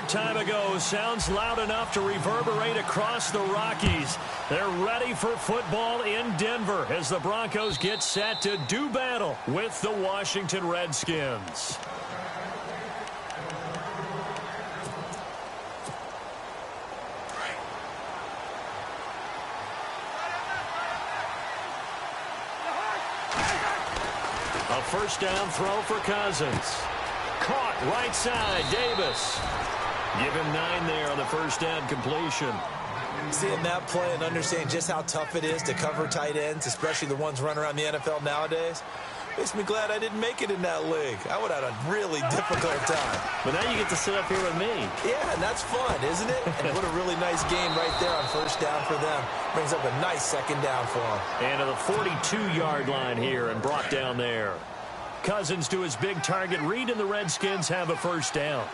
time ago sounds loud enough to reverberate across the Rockies. They're ready for football in Denver as the Broncos get set to do battle with the Washington Redskins. A first down throw for Cousins. Caught right side, Davis. Give him 9 there on the first down completion. Seeing that play and understanding just how tough it is to cover tight ends, especially the ones running around the NFL nowadays, makes me glad I didn't make it in that league. I would have had a really difficult time. But now you get to sit up here with me. Yeah, and that's fun, isn't it? And what a really nice game right there on first down for them. Brings up a nice second down for them. And to the 42-yard line here and brought down there. Cousins to his big target read, and the Redskins have a first down.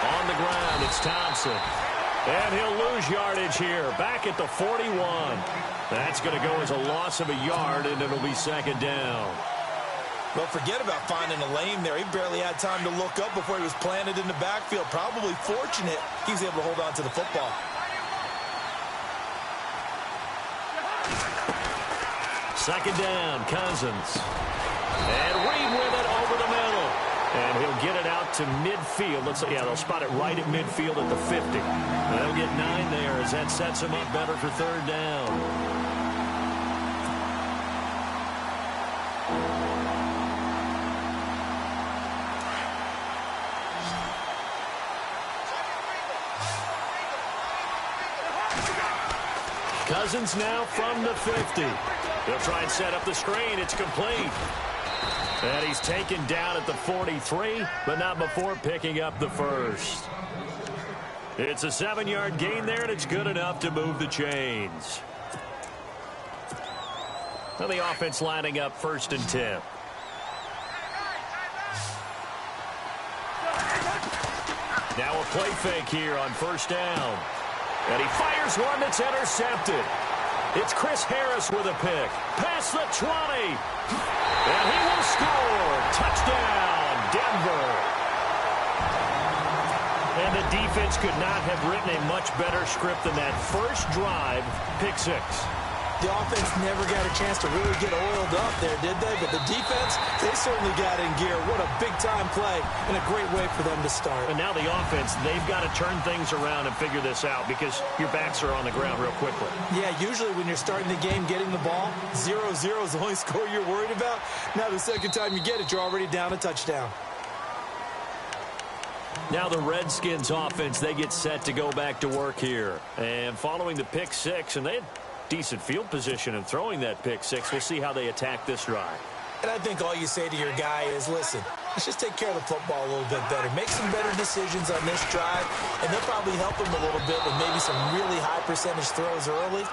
On the ground, it's Thompson. And he'll lose yardage here. Back at the 41. That's going to go as a loss of a yard, and it'll be second down. Well, forget about finding a lane there. He barely had time to look up before he was planted in the backfield. Probably fortunate he was able to hold on to the football. Second down, Cousins. And Reed with it over the middle. And he'll get it out to midfield. They'll spot it right at midfield at the 50. And they'll get 9 there as that sets him up better for third down. Cousins now from the 50. He'll try and set up the screen. It's complete. And he's taken down at the 43, but not before picking up the first. It's a 7-yard gain there, and it's good enough to move the chains. Now the offense lining up 1st and 10. Now a play fake here on first down. And he fires one that's intercepted. It's Chris Harris with a pick. Past the 20. And he will score. Touchdown, Denver. And the defense could not have written a much better script than that first drive, pick 6. The offense never got a chance to really get oiled up there, did they? But the defense, they certainly got in gear. What a big-time play and a great way for them to start. And now the offense, they've got to turn things around and figure this out because your backs are on the ground real quickly. Yeah, usually when you're starting the game getting the ball, 0-0 is the only score you're worried about. Now the second time you get it, you're already down a touchdown. Now the Redskins offense, they get set to go back to work here. And following the pick 6, and they had decent field position and throwing that pick 6. We'll see how they attack this drive. And I think all you say to your guy is, listen, let's just take care of the football a little bit better. Make some better decisions on this drive, and they'll probably help him a little bit with maybe some really high percentage throws early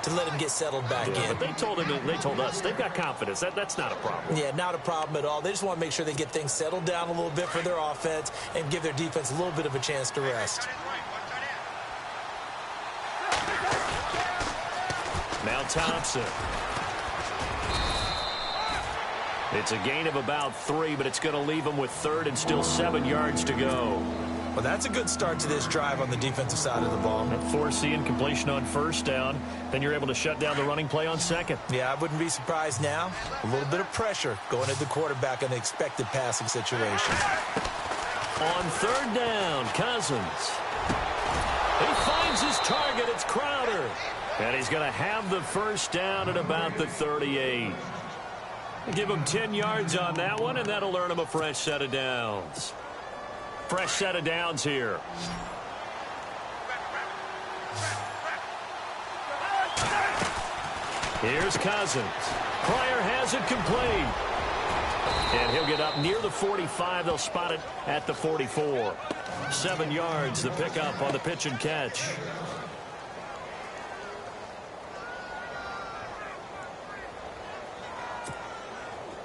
to let him get settled back in. But they told us they've got confidence. That's not a problem. Yeah, not a problem at all. They just want to make sure they get things settled down a little bit for their offense and give their defense a little bit of a chance to rest. Now Thompson. It's a gain of about 3, but it's going to leave them with 3rd and still 7 yards to go. Well, that's a good start to this drive on the defensive side of the ball. Foreseeing completion on first down. Then you're able to shut down the running play on 2nd. Yeah, I wouldn't be surprised now. A little bit of pressure going at the quarterback in the expected passing situation. On 3rd down, Cousins. He finds his target. It's Crowder. And he's going to have the first down at about the 38. Give him 10 yards on that one, and that'll earn him a fresh set of downs. Fresh set of downs here. Here's Cousins. Pryor has it complete. And he'll get up near the 45. They'll spot it at the 44. 7 yards, the pickup on the pitch and catch.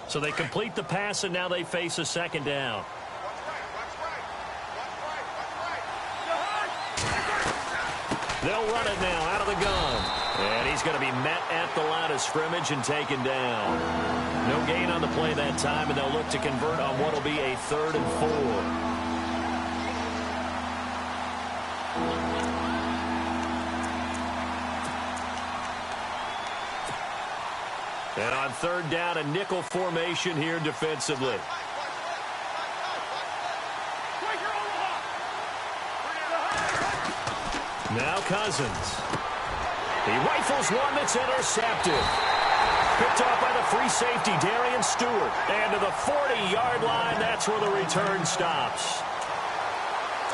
So they complete the pass, and now they face a second down. They'll run it now out of the gun. And he's going to be met at the line of scrimmage and taken down. No gain on the play that time, and they'll look to convert on what will be a 3rd and 4. And on third down, a nickel formation here defensively. Now Cousins. He rifles one that's intercepted. Picked off by the free safety, Darian Stewart. And to the 40-yard line, that's where the return stops.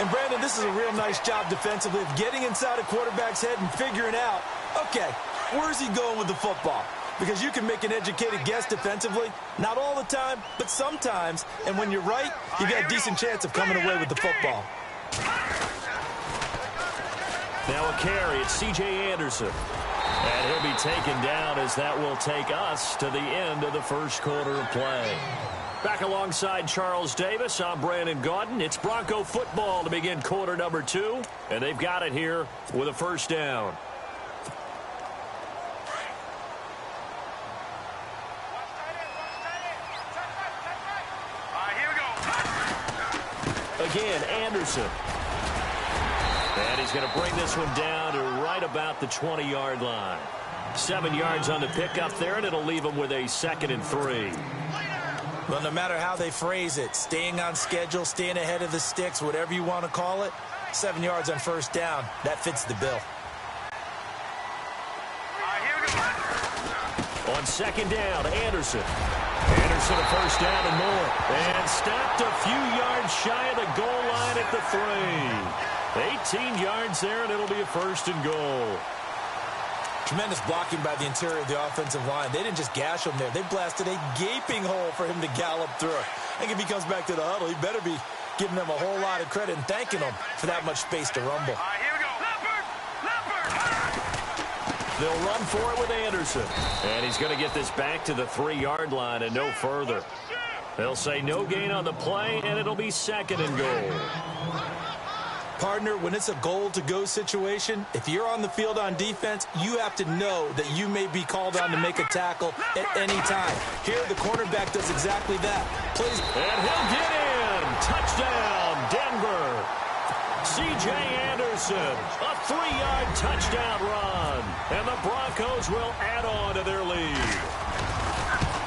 And, Brandon, this is a real nice job defensively of getting inside a quarterback's head and figuring out, okay, where's he going with the football? Because you can make an educated guess defensively. Not all the time, but sometimes. And when you're right, you got a decent chance of coming away with the football. Now a carry, it's C.J. Anderson. And he'll be taken down as that will take us to the end of the first quarter of play. Back alongside Charles Davis, I'm Brandon Gaudin. It's Bronco football to begin quarter number 2. And they've got it here with a first down. Again, Anderson. And he's going to bring this one down to right about the 20-yard line. 7 yards on the pickup there, and it'll leave him with a 2nd and 3. Well, no matter how they phrase it, staying on schedule, staying ahead of the sticks, whatever you want to call it, 7 yards on first down, that fits the bill. On second down, Anderson. Anderson a first down and more. And stopped a few yards shy of the goal line at the 3. 18 yards there, and it'll be a 1st and goal. Tremendous blocking by the interior of the offensive line. They didn't just gash him there. They blasted a gaping hole for him to gallop through. I think if he comes back to the huddle, he better be giving them a whole lot of credit and thanking them for that much space to rumble. They'll run for it with Anderson. And he's going to get this back to the 3-yard line and no further. They'll say no gain on the play, and it'll be 2nd and goal. Partner, when it's a goal-to-go situation, if you're on the field on defense, you have to know that you may be called on to make a tackle at any time. Here, the cornerback does exactly that. Plays, and he'll get in. Touchdown, Denver. C.J. Anderson, a 3-yard touchdown run. And the Broncos will add on to their lead.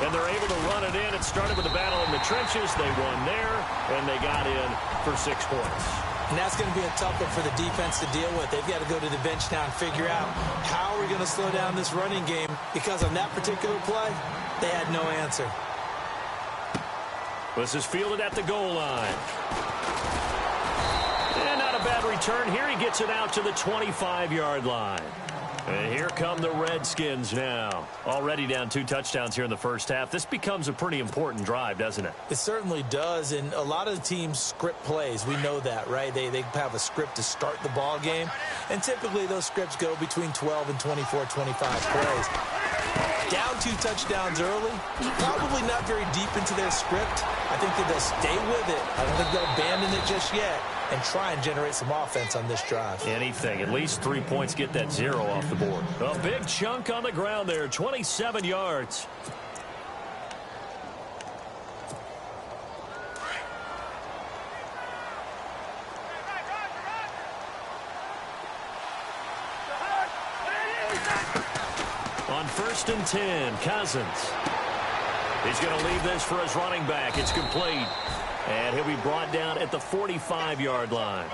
And they're able to run it in. It started with a battle in the trenches. They won there, and they got in for 6 points. And that's going to be a tough one for the defense to deal with. They've got to go to the bench now and figure out how we're going to slow down this running game, because on that particular play, they had no answer. This is fielded at the goal line. And not a bad return here. He gets it out to the 25-yard line. And here come the Redskins now. Already down 2 touchdowns here in the first half. This becomes a pretty important drive, doesn't it? It certainly does, and a lot of the teams script plays. We know that, right? They have a script to start the ball game, and typically those scripts go between 12 and 24, 25 plays. Down 2 touchdowns early, probably not very deep into their script. I think that they'll stay with it. I don't think they'll abandon it just yet and try and generate some offense on this drive. Anything. At least 3 points, get that 0 off the board. A big chunk on the ground there, 27 yards. On 1st and 10, Cousins. He's going to leave this for his running back. It's complete. And he'll be brought down at the 45-yard line.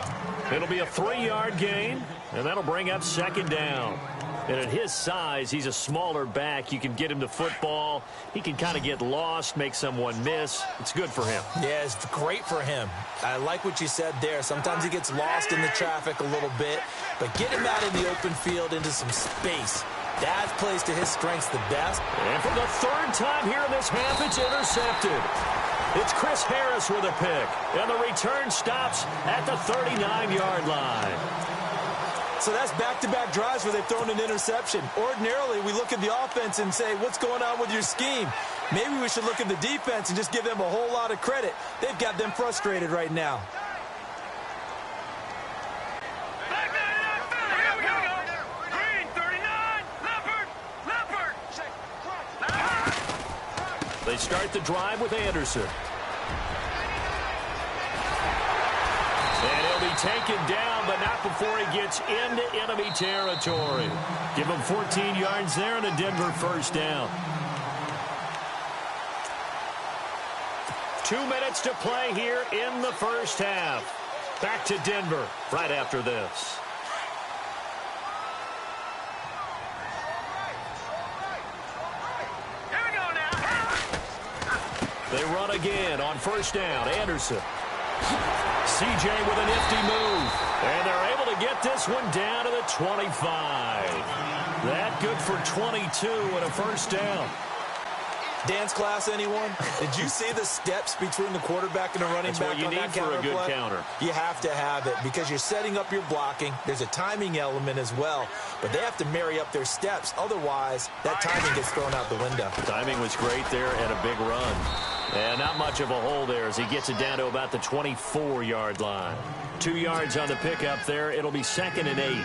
It'll be a 3-yard gain, and that'll bring up 2nd down. And at his size, he's a smaller back. You can get him to football. He can kind of get lost, make someone miss. It's good for him. Yeah, it's great for him. I like what you said there. Sometimes he gets lost in the traffic a little bit, but get him out in the open field into some space. That plays to his strengths the best. And for the 3rd time here in this half, it's intercepted. It's Chris Harris with a pick, and the return stops at the 39-yard line. So that's back-to-back drives where they've thrown an interception. Ordinarily, we look at the offense and say, what's going on with your scheme? Maybe we should look at the defense and just give them a whole lot of credit. They've got them frustrated right now. They start the drive with Anderson. And he'll be taken down, but not before he gets into enemy territory. Give him 14 yards there and a Denver 1st down. 2 minutes to play here in the first half. Back to Denver right after this. They run again on first down. Anderson. CJ with a nifty move. And they're able to get this one down to the 25. That good for 22 and a first down. Dance class, anyone? Did you see the steps between the quarterback and the running back on that counter play? That's what you need for a good counter. You have to have it because you're setting up your blocking. There's a timing element as well, but they have to marry up their steps. Otherwise, that timing gets thrown out the window. Timing was great there and a big run. And not much of a hole there as he gets it down to about the 24-yard line. 2 yards on the pickup there. It'll be 2nd and 8.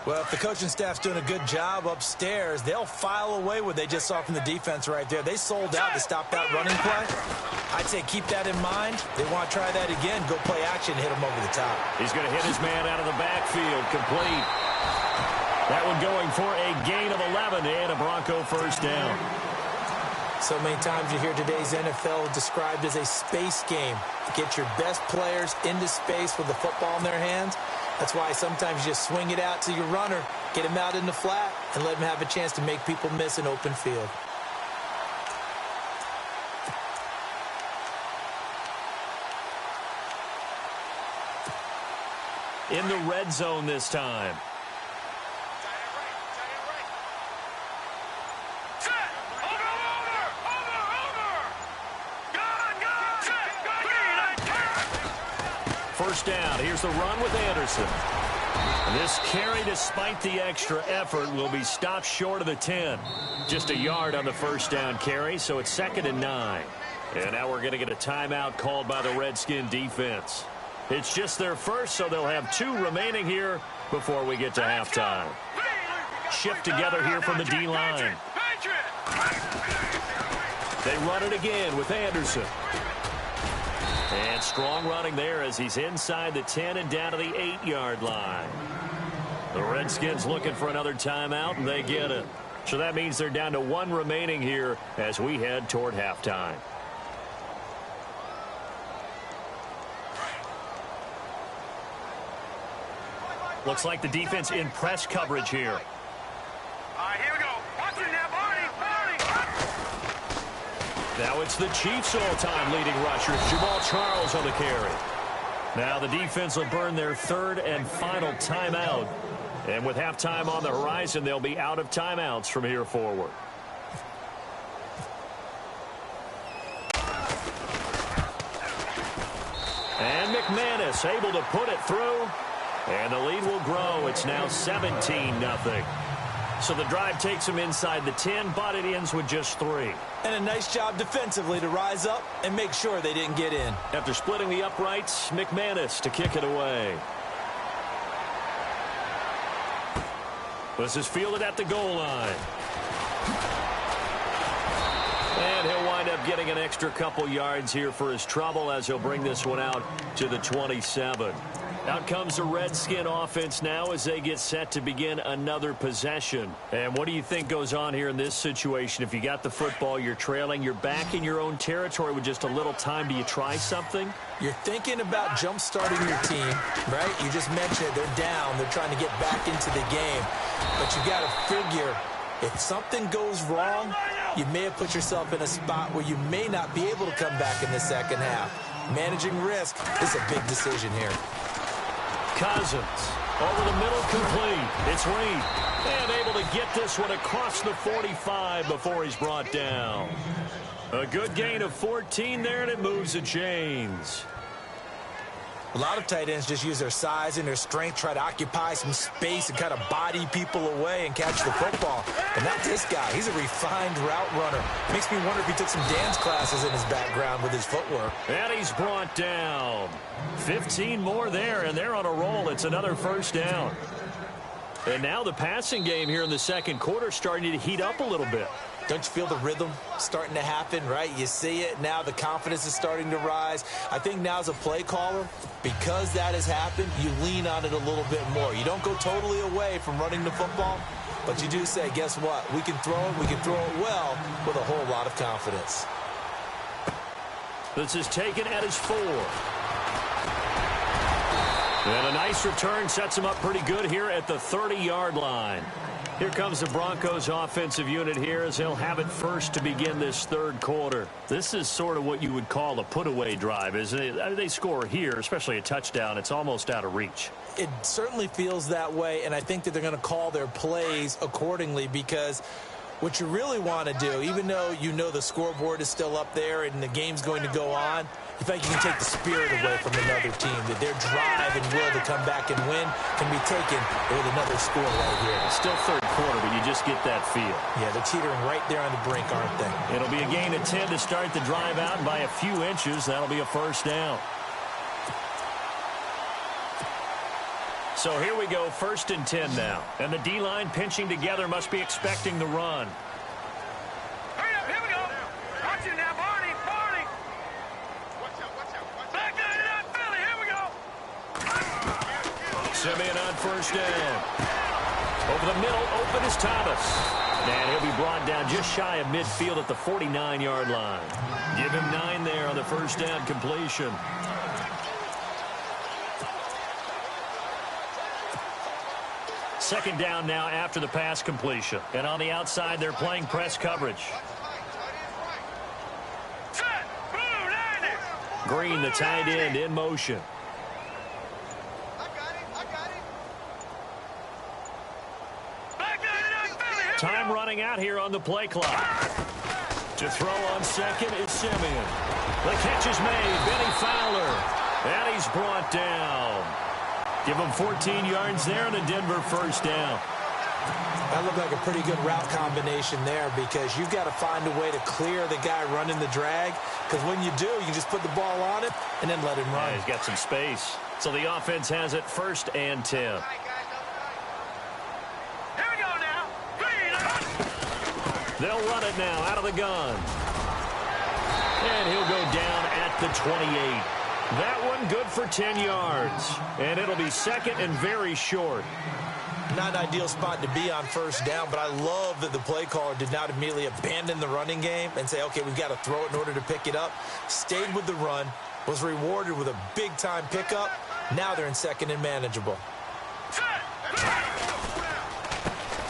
Well, if the coaching staff's doing a good job upstairs, they'll file away what they just saw from the defense right there. They sold out to stop that running play. I'd say keep that in mind. They want to try that again. Go play action, hit him over the top. He's going to hit his man out of the backfield. Complete. That one going for a gain of 11 and a Bronco first down. So many times you hear today's NFL described as a space game. Get your best players into space with the football in their hands. That's why sometimes you just swing it out to your runner, get him out in the flat, and let him have a chance to make people miss an open field. In the red zone this time. First down. Here's the run with Anderson. This carry, despite the extra effort, will be stopped short of the 10. Just a yard on the first down carry, so it's 2nd and 9. And now we're going to get a timeout called by the Redskin defense. It's just their first, so they'll have 2 remaining here before we get to halftime. Shift together here from the D-line. They run it again with Anderson. And strong running there as he's inside the 10 and down to the 8-yard line. The Redskins looking for another timeout, and they get it. So that means they're down to 1 remaining here as we head toward halftime. Looks like the defense in press coverage here. All right, here we go. Watch it now, Barney. Now it's the Chiefs' all-time leading rushers, Jamal Charles on the carry. Now the defense will burn their 3rd and final timeout. And with halftime on the horizon, they'll be out of timeouts from here forward. And McManus able to put it through. And the lead will grow. It's now 17-0. So the drive takes them inside the 10, but it ends with just 3. And a nice job defensively to rise up and make sure they didn't get in. After splitting the uprights, McManus to kick it away. This is fielded at the goal line. And he'll wind up getting an extra couple yards here for his trouble as he'll bring this one out to the 27. Out comes the Redskin offense now as they get set to begin another possession. And what do you think goes on here in this situation? If you got the football, you're trailing, you're back in your own territory with just a little time. Do you try something? You're thinking about jump-starting your team, right? You just mentioned it. They're down. They're trying to get back into the game. But you got to figure if something goes wrong, you may have put yourself in a spot where you may not be able to come back in the second half. Managing risk is a big decision here. Cousins over the middle, complete. It's Reed. And able to get this one across the 45 before he's brought down. A good gain of 14 there, and it moves the chains. A lot of tight ends just use their size and their strength, try to occupy some space and kind of body people away and catch the football. But not this guy. He's a refined route runner. Makes me wonder if he took some dance classes in his background with his footwork. And he's brought down. 15 more there, and they're on a roll. It's another first down. And now the passing game here in the second quarter starting to heat up a little bit. Don't you feel the rhythm starting to happen, right? You see it. Now the confidence is starting to rise. I think now as a play caller, because that has happened, you lean on it a little bit more. You don't go totally away from running the football, but you do say, guess what? We can throw it. We can throw it well with a whole lot of confidence. This is taken at his 4. And a nice return sets him up pretty good here at the 30-yard line. Here comes the Broncos offensive unit here as they'll have it first to begin this third quarter. This is sort of what you would call a put-away drive, isn't it? I mean, they score here, especially a touchdown. It's almost out of reach. It certainly feels that way, and I think that they're going to call their plays accordingly because what you really want to do, even though you know the scoreboard is still up there and the game's going to go on, you think you can take the spirit away from another team, that their drive and will to come back and win can be taken with another score right here. Still third quarter, but you just get that feel. Yeah, they're teetering right there on the brink, aren't they? It'll be a gain of 10 to start the drive out, and by a few inches, that'll be a first down. So here we go, 1st and 10 now. And the D-line pinching together must be expecting the run. Hurry up, here we go. Watch it now, Barney. Back there, not Philly, here we go. Simeon on 1st down. Over the middle, open is Thomas. And he'll be brought down just shy of midfield at the 49-yard line. Give him 9 there on the 1st down completion. Second down now after the pass completion. And on the outside, they're playing press coverage. Set, blue, 90. Green, the tight end, in motion. Back there, not Philly, here Time running out here on the play clock. To throw on second is Simeon. The catch is made. Benny Fowler. And he's brought down. Give him 14 yards there and a Denver 1st down. That looked like a pretty good route combination there because you've got to find a way to clear the guy running the drag because when you do, you just put the ball on him and then let him run. Yeah, he's got some space. So the offense has it 1st and 10. Here we go now. Green. They'll run it now out of the gun. And he'll go down at the 28. That one good for 10 yards. And it'll be 2nd and very short. Not an ideal spot to be on 1st down, but I love that the play caller did not immediately abandon the running game and say, okay, we've got to throw it in order to pick it up. Stayed with the run, was rewarded with a big-time pickup. Now they're in 2nd and manageable.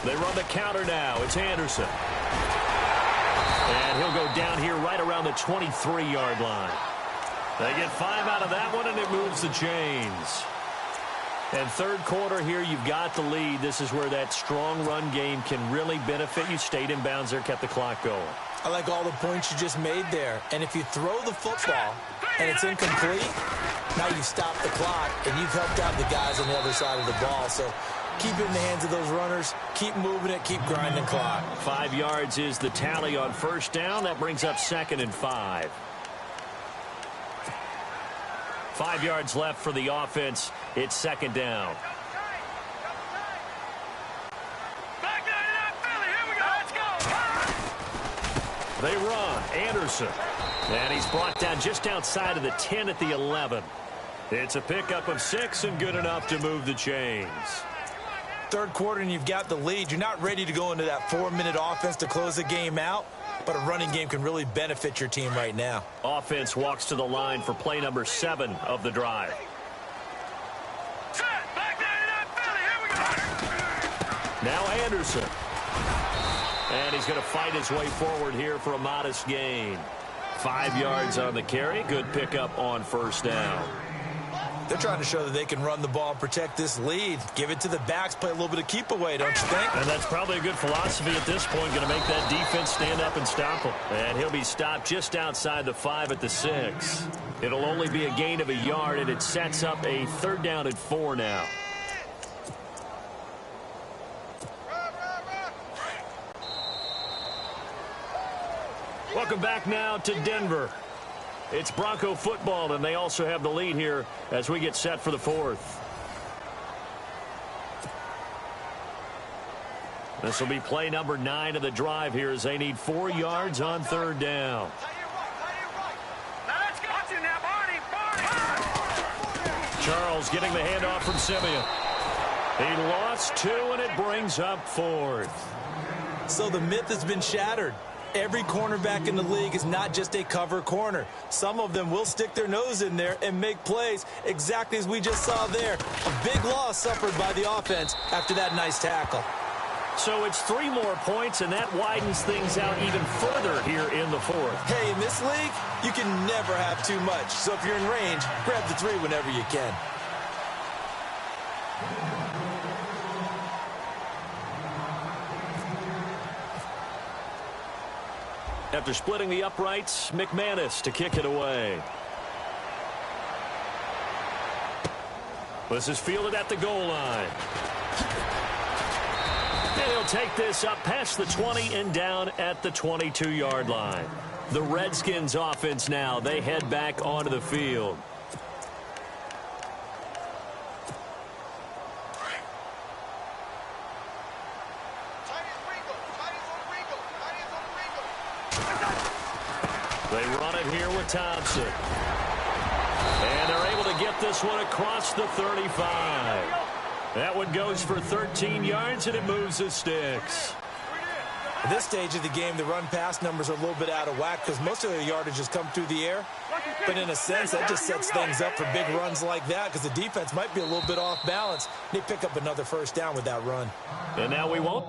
They run the counter now. It's Anderson. And he'll go down here right around the 23-yard line. They get 5 out of that one, and it moves the chains. And third quarter here, you've got the lead. This is where that strong run game can really benefit you. Stayed in bounds there, kept the clock going. I like all the points you just made there. And if you throw the football and it's incomplete, now you stop the clock, and you've helped out the guys on the other side of the ball. So keep it in the hands of those runners. Keep moving it. Keep grinding the clock. 5 yards is the tally on 1st down. That brings up 2nd and 5. 5 yards left for the offense. It's 2nd down. Back there, not Philly, here we go. Let's go. They run. Anderson. And he's brought down just outside of the 10 at the 11. It's a pickup of 6 and good enough to move the chains. Third quarter and you've got the lead. You're not ready to go into that 4-minute offense to close the game out. But a running game can really benefit your team right now. Offense walks to the line for play number 7 of the drive. Back there, not Philly, here we go. Now Anderson. And he's going to fight his way forward here for a modest gain. 5 yards on the carry. Good pickup on 1st down. They're trying to show that they can run the ball and protect this lead. Give it to the backs, play a little bit of keep away, don't you think? And that's probably a good philosophy at this point. Going to make that defense stand up and stop him. And he'll be stopped just outside the 5 at the 6. It'll only be a gain of a yard, and it sets up a 3rd down and 4 now. Welcome back now to Denver. It's Bronco football, and they also have the lead here as we get set for the 4th. This will be play number 9 of the drive here as they need 4 yards on 3rd down. Now let's go. Watch it now, Barney. Charles getting the handoff from Simeon. He lost 2, and it brings up 4th. So the myth has been shattered. Every cornerback in the league is not just a cover corner. Some of them will stick their nose in there and make plays, exactly as we just saw there. A big loss suffered by the offense after that nice tackle. So it's 3 more points, and that widens things out even further here in the fourth. Hey, in this league, you can never have too much. So if you're in range, grab the 3 whenever you can. After splitting the uprights, McManus to kick it away. This is fielded at the goal line. And he'll take this up past the 20 and down at the 22-yard line. The Redskins offense now, they head back onto the field. They run it here with Thompson. And they're able to get this one across the 35. That one goes for 13 yards, and it moves the sticks. At this stage of the game, the run-pass numbers are a little bit out of whack because most of their yardage has come through the air. But in a sense, that just sets things up for big runs like that because the defense might be a little bit off balance. They pick up another first down with that run. And now we won't